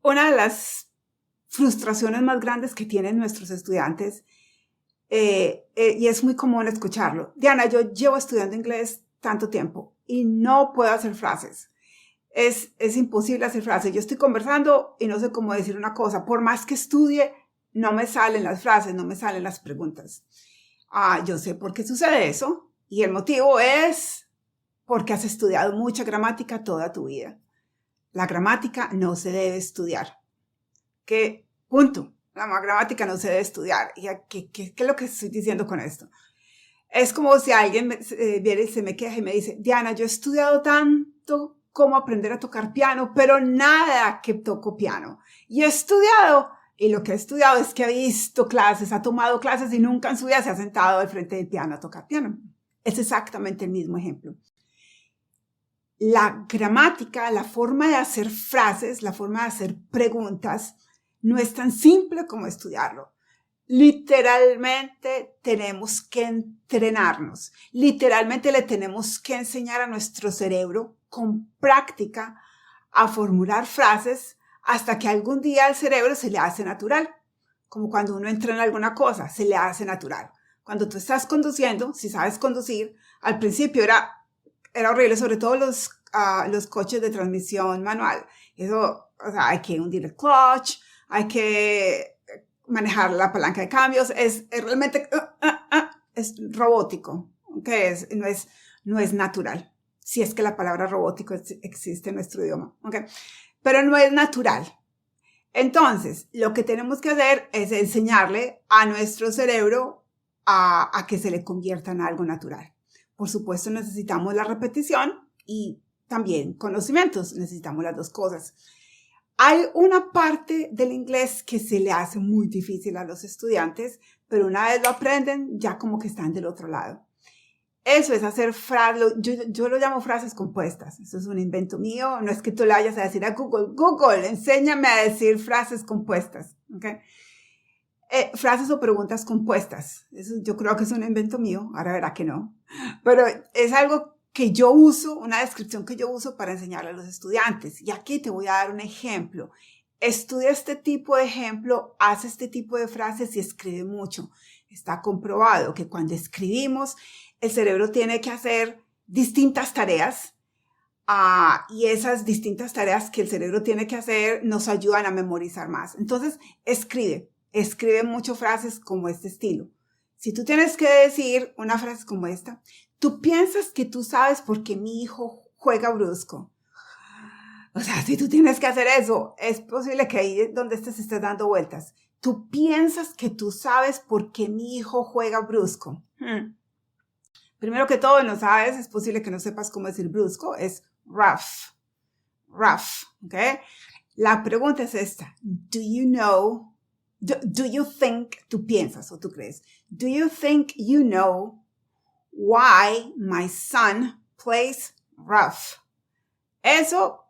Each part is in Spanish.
Una de las frustraciones más grandes que tienen nuestros estudiantes, y es muy común escucharlo: Diana, yo llevo estudiando inglés tanto tiempo y no puedo hacer frases. Es imposible hacer frases. Yo estoy conversando y no sé cómo decir una cosa. Por más que estudie, no me salen las frases, no me salen las preguntas. Yo sé por qué sucede eso, y el motivo es porque has estudiado mucha gramática toda tu vida. La gramática no se debe estudiar. ¿Qué? Punto. La gramática no se debe estudiar. ¿Y qué es lo que estoy diciendo con esto? Es como si alguien viene y se me queja y me dice: Diana, yo he estudiado tanto cómo aprender a tocar piano, pero nada que toco piano. Y he estudiado, y lo que he estudiado es que ha visto clases, ha tomado clases y nunca en su vida se ha sentado al frente del piano a tocar piano. Es exactamente el mismo ejemplo. La gramática, la forma de hacer frases, la forma de hacer preguntas, no es tan simple como estudiarlo. Literalmente tenemos que entrenarnos. Literalmente le tenemos que enseñar a nuestro cerebro con práctica a formular frases hasta que algún día al cerebro se le hace natural. Como cuando uno entrena alguna cosa, se le hace natural. Cuando tú estás conduciendo, si sabes conducir, al principio era horrible, sobre todo los coches de transmisión manual. Eso, hay que hundir el clutch, hay que manejar la palanca de cambios. Es realmente es robótico, ¿okay? No es natural, si es que la palabra robótico existe en nuestro idioma, ¿okay? Pero no es natural. Entonces, lo que tenemos que hacer es enseñarle a nuestro cerebro a que se le convierta en algo natural. Por supuesto, necesitamos la repetición y también conocimientos. Necesitamos las dos cosas. Hay una parte del inglés que se le hace muy difícil a los estudiantes, pero una vez lo aprenden, ya como que están del otro lado. Eso es hacer frases, yo lo llamo frases compuestas. Eso es un invento mío. No es que tú le vayas a decir a Google, enséñame a decir frases compuestas, ¿okay? Frases o preguntas compuestas. Eso yo creo que es un invento mío. Ahora verá que no. Pero es algo que yo uso, una descripción que yo uso para enseñarle a los estudiantes. Y aquí te voy a dar un ejemplo. Estudia este tipo de ejemplo, haz este tipo de frases y escribe mucho. Está comprobado que cuando escribimos, el cerebro tiene que hacer distintas tareas. Y esas distintas tareas que el cerebro tiene que hacer nos ayudan a memorizar más. Entonces, escribe muchas frases como este estilo. Si tú tienes que decir una frase como esta: tú piensas que tú sabes por qué mi hijo juega brusco. O sea, si tú tienes que hacer eso, es posible que ahí donde estés dando vueltas. Tú piensas que tú sabes por qué mi hijo juega brusco. Primero que todo, no sabes, es posible que no sepas cómo decir brusco, es rough, ¿ok? La pregunta es esta: do you think, tú piensas o tú crees, do you think you know why my son plays rough? Eso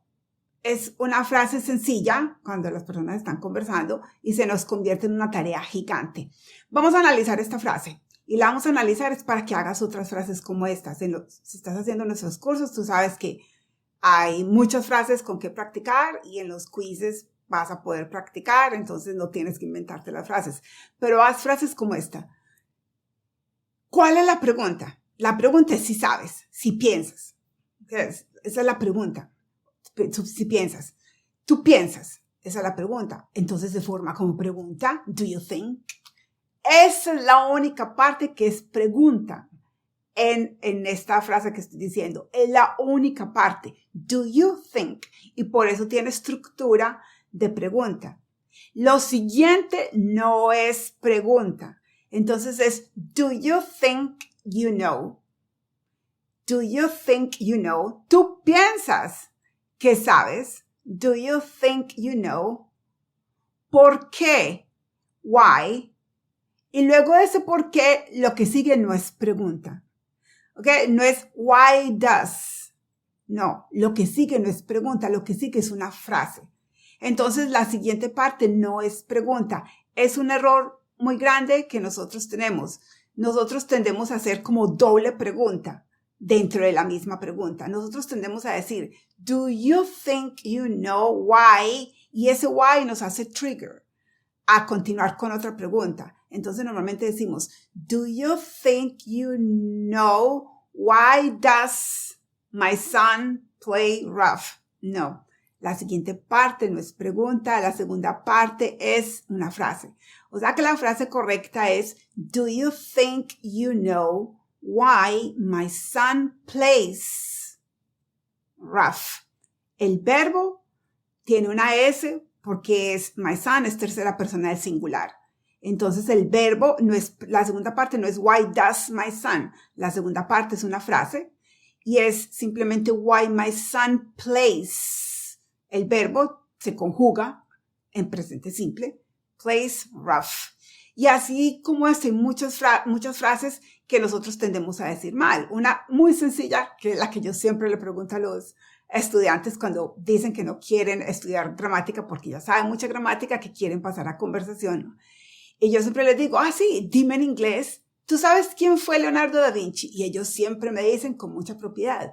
es una frase sencilla cuando las personas están conversando y se nos convierte en una tarea gigante. Vamos a analizar esta frase. Y la vamos a analizar es para que hagas otras frases como estas. Si estás haciendo nuestros cursos, tú sabes que hay muchas frases con que practicar y en los quizzes vas a poder practicar, entonces no tienes que inventarte las frases. Pero haz frases como esta. ¿Cuál es la pregunta? La pregunta es si sabes, si piensas. Esa es la pregunta. Si piensas. Tú piensas. Esa es la pregunta. Entonces se forma como pregunta. Do you think? Esa es la única parte que es pregunta en esta frase que estoy diciendo. Es la única parte. Do you think? Y por eso tiene estructura de pregunta. Lo siguiente no es pregunta. Entonces es do you think you know? Do you think you know? Tú piensas que sabes. Do you think you know? ¿Por qué? Why? Y luego de ese por qué, lo que sigue no es pregunta. ¿Ok? No es why does. No, lo que sigue no es pregunta, lo que sigue es una frase. Entonces, la siguiente parte no es pregunta. Es un error muy grande que nosotros tenemos. Nosotros tendemos a hacer como doble pregunta dentro de la misma pregunta. Nosotros tendemos a decir, do you think you know why? Y ese why nos hace trigger a continuar con otra pregunta. Entonces normalmente decimos, do you think you know why does my son play rough? No. La siguiente parte no es pregunta, la segunda parte es una frase. O sea que la frase correcta es, do you think you know why my son plays rough? El verbo tiene una S porque es my son, es tercera persona del singular. Entonces el verbo no es, la segunda parte no es why does my son. La segunda parte es una frase y es simplemente why my son plays. El verbo se conjuga en presente simple, plays rough. Y así como hay muchas frases que nosotros tendemos a decir mal. Una muy sencilla, que es la que yo siempre le pregunto a los estudiantes cuando dicen que no quieren estudiar gramática porque ya saben mucha gramática, que quieren pasar a conversación. Y yo siempre les digo, sí, dime en inglés, ¿tú sabes quién fue Leonardo da Vinci? Y ellos siempre me dicen con mucha propiedad,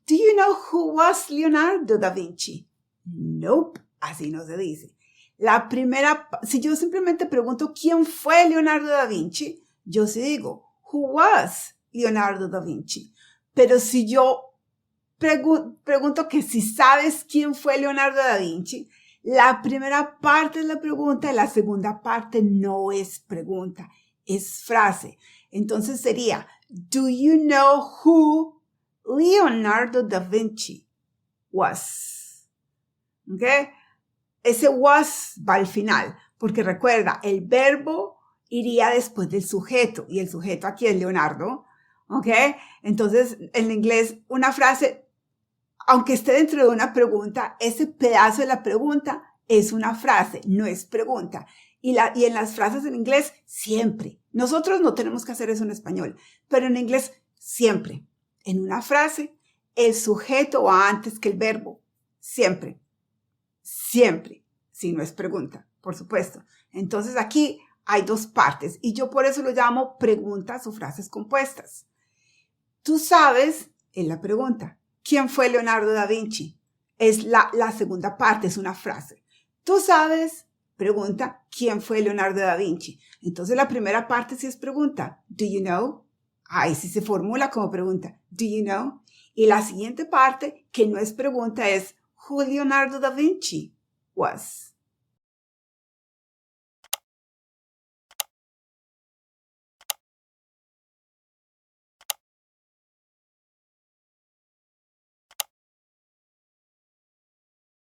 ¿do you know who was Leonardo da Vinci? Nope, así no se dice. La primera, si yo simplemente pregunto quién fue Leonardo da Vinci, yo sí digo, who was Leonardo da Vinci? Pero si yo pregunto que si sabes quién fue Leonardo da Vinci, la primera parte es la pregunta y la segunda parte no es pregunta, es frase. Entonces sería, do you know who Leonardo da Vinci was? ¿Ok? Ese was va al final, porque recuerda, el verbo iría después del sujeto y el sujeto aquí es Leonardo. ¿Ok? Entonces, en inglés, una frase, aunque esté dentro de una pregunta, ese pedazo de la pregunta es una frase, no es pregunta. Y en las frases en inglés, siempre. Nosotros no tenemos que hacer eso en español, pero en inglés, siempre. En una frase, el sujeto va antes que el verbo. Siempre. Siempre. Si no es pregunta, por supuesto. Entonces aquí hay dos partes y yo por eso lo llamo preguntas o frases compuestas. Tú sabes, en la pregunta, ¿quién fue Leonardo da Vinci? Es la segunda parte, es una frase. Tú sabes, pregunta, ¿quién fue Leonardo da Vinci? Entonces la primera parte sí es pregunta. Do you know? Ahí sí se formula como pregunta. Do you know? Y la siguiente parte, que no es pregunta, es who Leonardo da Vinci was.